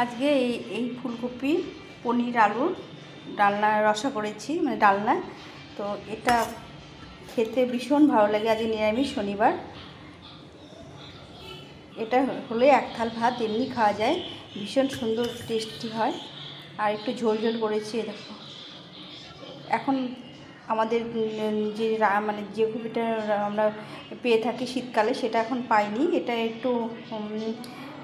আজকে এই ফুলকপি পনির আলুর ডালনা রসা করেছি, মানে ডালনা। তো এটা খেতে ভীষণ ভালো লাগে। আজকে নিরামিষ শনিবার। এটা হলে এক থাল ভাত এমনি খাওয়া যায়, ভীষণ সুন্দর টেস্টি হয়। আর একটু ঝোল ঝোল করেছি। দেখো এখন আমাদের যে মানে যে কপিটা আমরা পেয়ে থাকি শীতকালে, সেটা এখন পাইনি। এটা একটু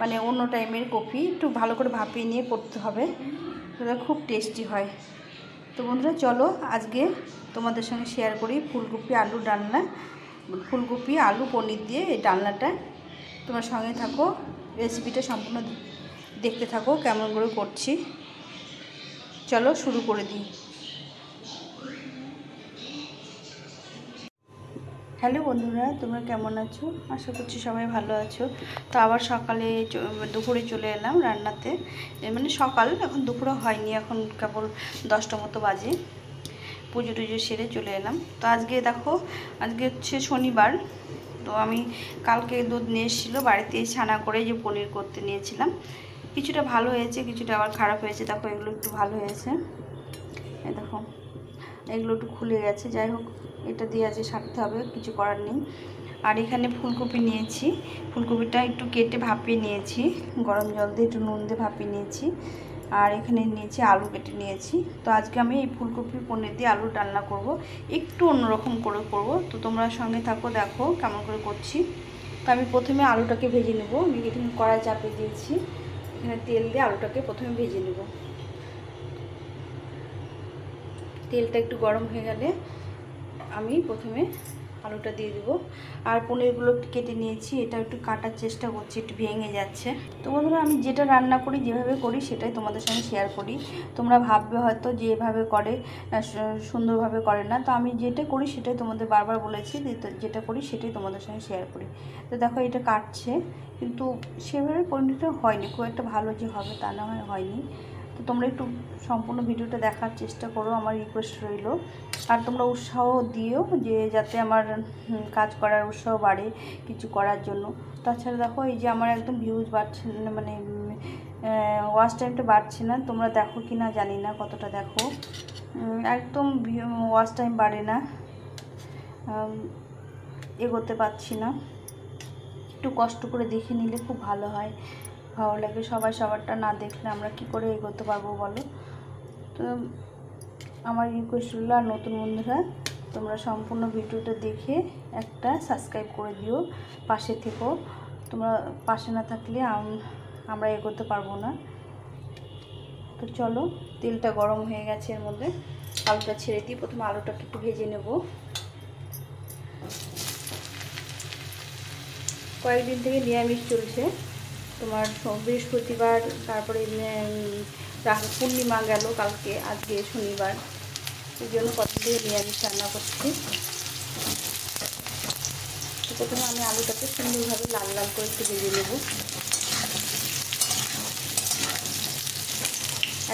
মানে অন্য টাইমের কপি, একটু ভালো করে ভাপিয়ে নিয়ে করতে হবে, সেটা খুব টেস্টি হয়। তো বন্ধুরা চলো আজকে তোমাদের সঙ্গে শেয়ার করি ফুলকপি আলু ডালনা, ফুলকপি আলু পনির দিয়ে এই ডালনাটা। তোমার সঙ্গে থাকো, রেসিপিটা সম্পূর্ণ দেখতে থাকো কেমন করে করছি। চলো শুরু করে দিই। হ্যালো বন্ধুরা, তোমরা কেমন আছো? আশা করছি সবাই ভালো আছো। তো আবার সকালে দুপুরে চলে এলাম রান্নাতে, মানে সকাল, এখন দুপুরে হয়নি, এখন কেবল 10টা মতো বাজে। পুজো টুজো সেরে চলে এলাম। তো আজকে দেখো, আজকে হচ্ছে শনিবার। তো আমি কালকে দুধ নিয়ে এসেছিলো বাড়িতে, ছানা করে যে পনির করতে নিয়েছিলাম। কিছুটা ভালো হয়েছে, কিছুটা আবার খারাপ হয়েছে। দেখো এগুলো একটু ভালো হয়েছে, দেখো এগুলো একটু খুলে গেছে। যাই হোক, এটা দিয়ে আজকে সারতে হবে, কিছু করার নেই। আর এখানে ফুলকপি নিয়েছি, ফুলকপিটা একটু কেটে ভাপিয়ে নিয়েছি, গরম জল দিয়ে একটু নুন দিয়ে ভাপিয়ে নিয়েছি। আর এখানে নিয়েছি আলু কেটে নিয়েছি। তো আজকে আমি এই ফুলকপি পনির দিয়ে আলুর ডালনা করব, একটু অন্যরকম করে করব। তো তোমরা সঙ্গে থাকো, দেখো কেমন করে করছি। তো আমি প্রথমে আলুটাকে ভেজে নেব। আমি এখানে কড়াই চাপিয়ে দিয়েছি, এখানে তেল দিয়ে আলুটাকে প্রথমে ভেজে নেব। তেলটা একটু গরম হয়ে গেলে আমি প্রথমে আলুটা দিয়ে দেবো। আর পনিরগুলো কেটে নিয়েছি, এটা একটু কাটার চেষ্টা করছি, একটু ভেঙে যাচ্ছে। তো বন্ধুরা, আমি যেটা রান্না করি, যেভাবে করি, সেটাই তোমাদের সঙ্গে শেয়ার করি। তোমরা ভাববে হয়তো যেভাবে করে সুন্দরভাবে করে না। তো আমি যেটা করি সেটাই তোমাদের বারবার বলেছি, যেটা করি সেটাই তোমাদের সঙ্গে শেয়ার করি। তো দেখো এটা কাটছে, কিন্তু সেভাবে পনিরটা হয়নি, খুব একটা ভালো যে হবে তা না হয়নি। তো তোমরা একটু সম্পূর্ণ ভিডিওটা দেখার চেষ্টা করো, আমার রিকোয়েস্ট রইল। আর তোমরা উৎসাহ দিও, যে যাতে আমার কাজ করার উৎসাহ বাড়ে কিছু করার জন্য। তাছাড়া দেখো এই যে আমার একদম ভিউজ বাড়ছে না, মানে ওয়াচ টাইমটা বাড়ছে না। তোমরা দেখো কি না জানি না, কতটা দেখো, একদম ওয়াচ টাইম বাড়ে না, এগোতে পারছি না। একটু কষ্ট করে দেখে নিলে খুব ভালো হয়, ভালো লাগে। সবাই সবারটা না দেখলে আমরা কি করে এগোতে পারবো বলো? তো আমার রিকোয়েস্ট হলো, আর নতুন বন্ধুরা তোমরা সম্পূর্ণ ভিডিওটা দেখে একটা সাবস্ক্রাইব করে দিও, পাশে থেকো। তোমরা পাশে না থাকলে আমরা এগোতে পারবো না। তো চলো, তেলটা গরম হয়ে গেছে, এর মধ্যে আলুটা ছেড়ে দিই। প্রথমে আলুটাকে একটু ভেজে নেব। কয়েকদিন থেকে নিরামিষ চলছে, তোমার বৃহস্পতিবার, তারপরে পূর্ণিমা গেল কালকে, আজকে শনিবার, এই জন্য কতদিন থেকে নিরামিষ রান্না করছি। তো প্রথমে আমি আলুটাকে সুন্দরভাবে লাল লাল করে একটু ভেজে নেব,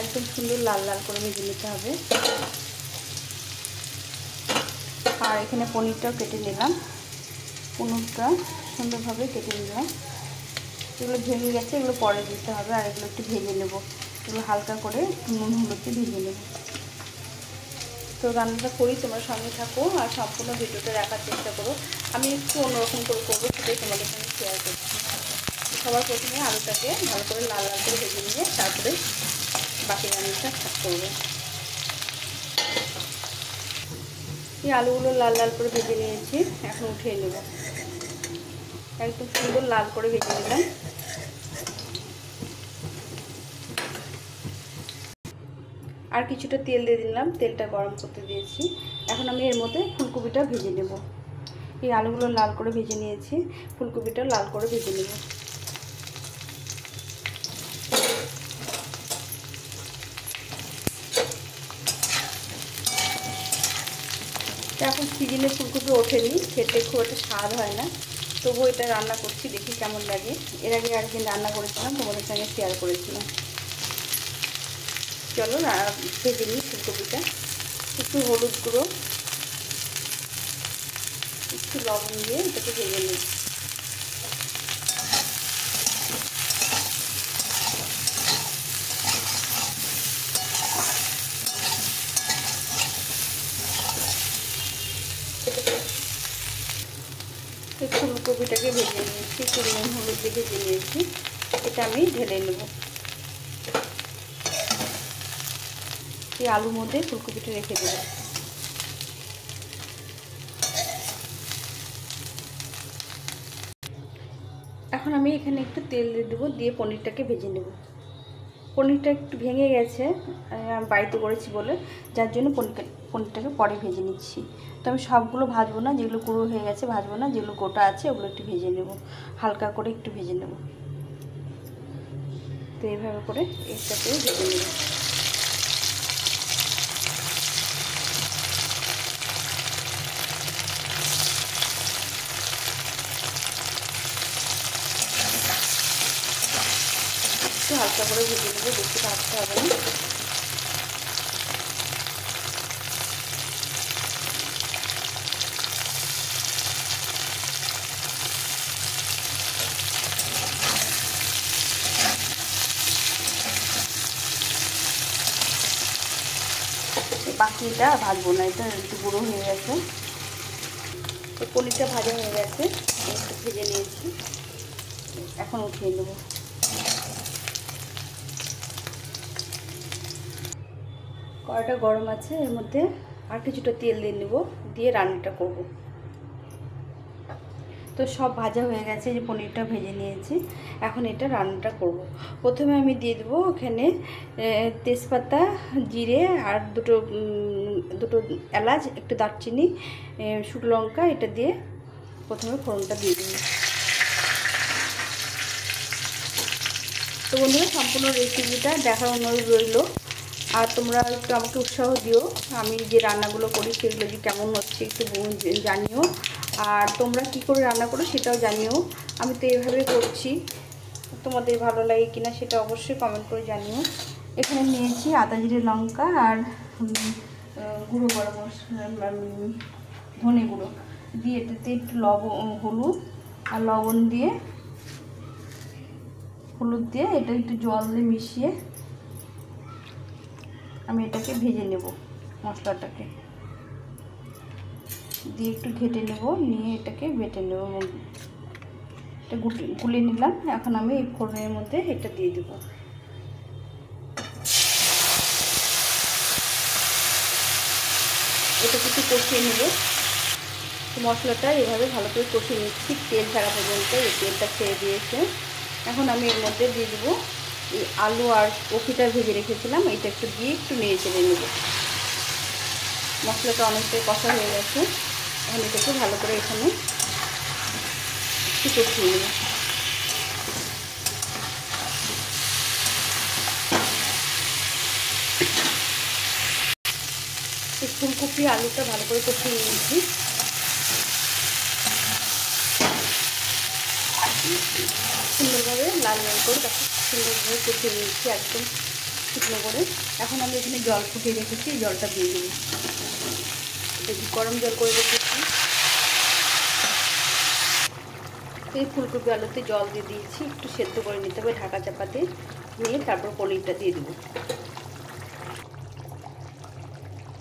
একদম সুন্দর লাল লাল করে ভেজে নিতে হবে। আর এখানে পনিরটাও কেটে নিলাম, পনিরটা সুন্দরভাবে কেটে নিলাম। এগুলো ভেঙে গেছে, এগুলো পরে দিতে হবে। আর এগুলো একটু ভেজে নেব, এগুলো হালকা করে নুন হলুদে ভেজে নেব। তো রান্নাটা করি, তোমরা সঙ্গে থাকো আর সম্পূর্ণ ভিডিওটা দেখার চেষ্টা করো। আমি একটু অন্যরকম করে করবো, সেটাই তোমাদের সঙ্গে শেয়ার করছি। সবার প্রথমে আলুটাকে ভালো করে লাল লাল করে ভেজে নিয়ে তারপরে বাকি রান্নাটা করবো। এই আলুগুলো লাল লাল করে ভেজে নিয়েছি, এখন উঠিয়ে নেব। একদম সুন্দর লাল করে ভেজে নিলাম। আর কিছুটা তেল দিয়ে দিলাম, তেলটা গরম করতে দিয়েছি। এখন আমি এর মধ্যে ফুলকপিটা ভেজে নেব। এই আলুগুলো লাল করে ভেজে নিয়েছি, ফুলকপিটা লাল করে ভেজে নেব। এখন সিজনে ফুলকপি ওঠেনি, খেতে খুব একটা স্বাদ হয় না, তবুও এটা রান্না করছি, দেখি কেমন লাগে। এর আগে একদিন রান্না করেছিলাম, তোমাদের সঙ্গে শেয়ার করেছিলাম। চলো ভেজে নিই ফুলকপিটা। একটু হলুদ গুঁড়ো, একটু লবণ দিয়ে এটাকে ভেজে নিই। ফুলকপিটাকে ভেজে নিয়েছি, একটু নুন হলুদ দিয়ে ভেজে নিয়েছি। এটা আমি ঢেলে নেব। এই আলুর মধ্যে ফুলকপিটা রেখে দেব। এখন আমি এখানে একটু তেল দিয়ে দেবো, দিয়ে পনিরটাকে ভেজে নেব। পনিরটা একটু ভেঙে গেছে, আমি বাড়িতে করেছি বলে, যার জন্য পনিরটাকে পরে ভেজে নিচ্ছি। তো আমি সবগুলো ভাজবো না, যেগুলো গুঁড়ো হয়ে গেছে ভাজবো না, যেগুলো গোটা আছে ওগুলো একটু ভেজে নেব, হালকা করে একটু ভেজে নেব। তো এইভাবে করে এটাকেও ভেজে নেব। একটু হালকা করে ভেজে নেব, বেশি ভাজতে হবে না। বাকিটা ভাজবো না, এটা একটু গুঁড়ো হয়ে গেছে। তো পনিরটা ভাজা হয়ে গেছে, একটু ভেজে নিয়েছি, এখন উঠিয়ে নেব। কড়াইটা গরম আছে, এর মধ্যে আর কিছুটা তেল দিয়ে নেব, দিয়ে রান্নাটা করব। তো সব ভাজা হয়ে গেছে, যে পনিরটা ভেজে নিয়েছি, এখন এটা রান্নাটা করব। প্রথমে আমি দিয়ে দেবো এখানে তেজপাতা, জিরে আর দুটো এলাচ, একটু দারচিনি, শুকনো লঙ্কা, এটা দিয়ে প্রথমে ফোড়নটা দিয়ে দিই। তো বন্ধুরা, সম্পূর্ণ রেসিপিটা দেখার অনুরোধ রইল। আর তোমরা একটু আমাকে উৎসাহ দিও, আমি যে রান্নাগুলো করি সেগুলো যে কেমন হচ্ছে একটু জানিও। আর তোমরা কি করে রান্না করো সেটাও জানিও। আমি তো এইভাবে করছি, তোমাদের ভালো লাগে কিনা সেটা অবশ্যই কমেন্ট করে জানিও। এখানে নিয়েছি আদা, জিরে, লঙ্কা আর গুঁড়ো গরম মশলা, ধনে গুঁড়ো দিয়ে, এটাতে একটু হলুদ আর লবণ দিয়ে, এটা একটু জল দিয়ে মিশিয়ে আমি এটাকে ভেজে নেব। মশলাটাকে দিয়ে একটু ঘেটে নেব, নিয়ে এটাকে বেটে নেব, এটা গুলিয়ে নিলাম। এখন আমি এই ফোড়নের মধ্যে এটা দিয়ে দেব। এটা কিছু কষিয়ে নেব। মশলাটা এভাবে ভালো করে কষিয়ে নিচ্ছি, তেল ছাড়া পর্যন্ত। এই তেলটা ছেড়ে দিয়েছে। এখন আমি এর মধ্যে দিয়ে দেবো এই আলু আর কপিটা ভেজে রেখেছিলাম, এটা একটু দিয়ে একটু নেড়ে চেড়ে নেব। মশলাটা অনেকটাই কষা হয়ে গেছে, এখন এটাকে ভালো করে এখানে একটু কষিয়ে নেব। এই ফুলকপি আলুটা ভালো করে কষিয়ে নিয়েছি। সুন্দরভাবে লাল লাল করে তাকে সুন্দরভাবে কষিয়ে নিয়েছি, একদম শুকনো করে। এখন আমি এখানে জল ফুটিয়ে রেখেছি, জলটা দিয়ে দেবো। দেখি গরম জল করে রেখেছি। এই ফুলকপি আলুতে জল দিয়ে দিয়েছি, একটু সেদ্ধ করে নিতে হবে ঢাকা চাপা দিয়ে, নিয়ে তারপর পনিরটা দিয়ে দেবো।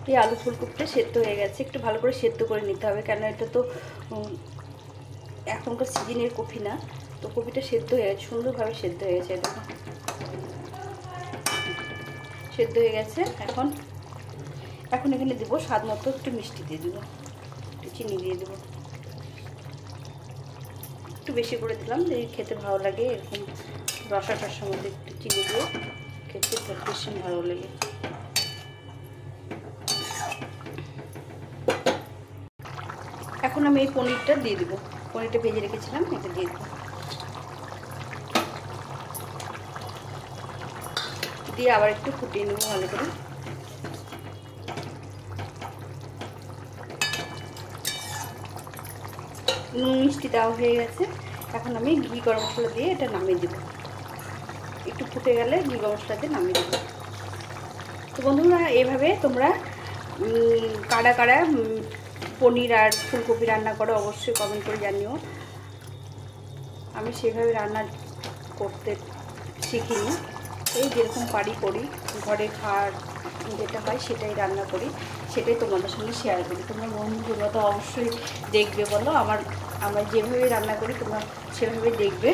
এই আলু ফুলকপিটা সেদ্ধ হয়ে গেছে, একটু ভালো করে সেদ্ধ করে নিতে হবে, কেন এটা তো এখনকার সিজনের কপি না। তো কপিটা সেদ্ধ হয়ে গেছে, সুন্দরভাবে সেদ্ধ হয়ে গেছে, দেখো সেদ্ধ হয়ে গেছে। এখন এখানে দেবো স্বাদ মতো একটু মিষ্টি দিয়ে দেবো, একটু চিনি দিয়ে দেবো, একটু বেশি করে দিলাম, যে খেতে ভালো লাগে। এরকম রসাটার মধ্যে একটু চিনি দিয়ে খেতে ভীষণ ভালো লাগে। এখন আমি এই পনিরটা দিয়ে দেবো, পনিরটা ভেজে রেখেছিলাম, এটা দিয়ে দেবো। দিয়ে আবার একটু ফুটিয়ে নেবো ভালো করে। নুন মিষ্টি দেওয়া হয়ে গেছে। এখন আমি ঘি গরম মশলা দিয়ে এটা নামিয়ে দেবো। একটু ফুটে গেলে ঘি গরম মশলা দিয়ে নামিয়ে দেবো। তো বন্ধুরা, এভাবে তোমরা কারা কারা পনির আর ফুলকপি রান্না করো অবশ্যই কমেন্ট করে জানিও। আমি সেভাবে রান্না করতে শিখিনি, এই যেরকম পারি করি, ঘরে খাওয়ার যেটা হয় সেটাই রান্না করি, সেটাই তোমাদের সঙ্গে শেয়ার করি। তোমরা বন্ধুরা তো অবশ্যই দেখবে, বলো আমার আমরা যেভাবে রান্না করি তোমরা সেভাবে দেখবে,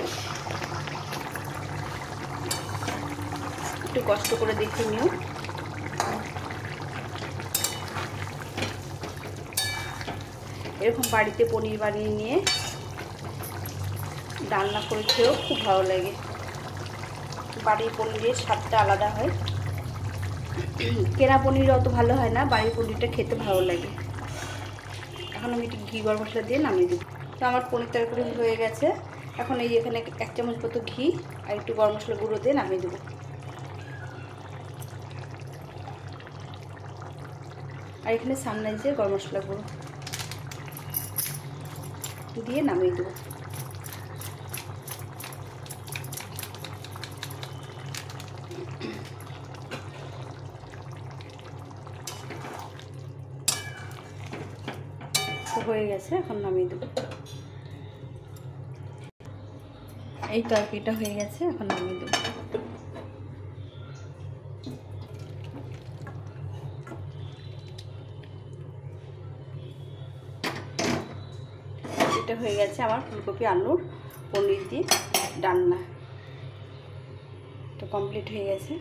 একটু কষ্ট করে দেখে নিও। এরকম বাড়িতে পনির বানিয়ে নিয়ে রান্না করে খেয়েও খুব ভালো লাগে। বাড়ির পনিরের স্বাদটা আলাদা হয়, কেনা পনির অত ভালো হয় না, বাড়ির পনিরটা খেতে ভালো লাগে। এখন আমি একটু ঘি গরম মশলা দিয়ে নামিয়ে দেবো। তো আমার পনির তরকারি হয়ে গেছে। এখন এই এখানে 1 চামচ মতো ঘি আর একটু গরম মশলা গুঁড়ো দিয়ে নামিয়ে দেবো। আর এখানে সামনে যে গরম মশলা গুঁড়ো দিয়ে নামিয়ে দেবো। হয়ে গেছে, এখন নামিয়ে দেবো। এই তরকারিটা হয়ে গেছে, এখন নামিয়ে দেবো। এটা হয়ে গেছে আমার ফুলকপি আলুর পনির দিয়ে রান্না, তো কমপ্লিট হয়ে গেছে।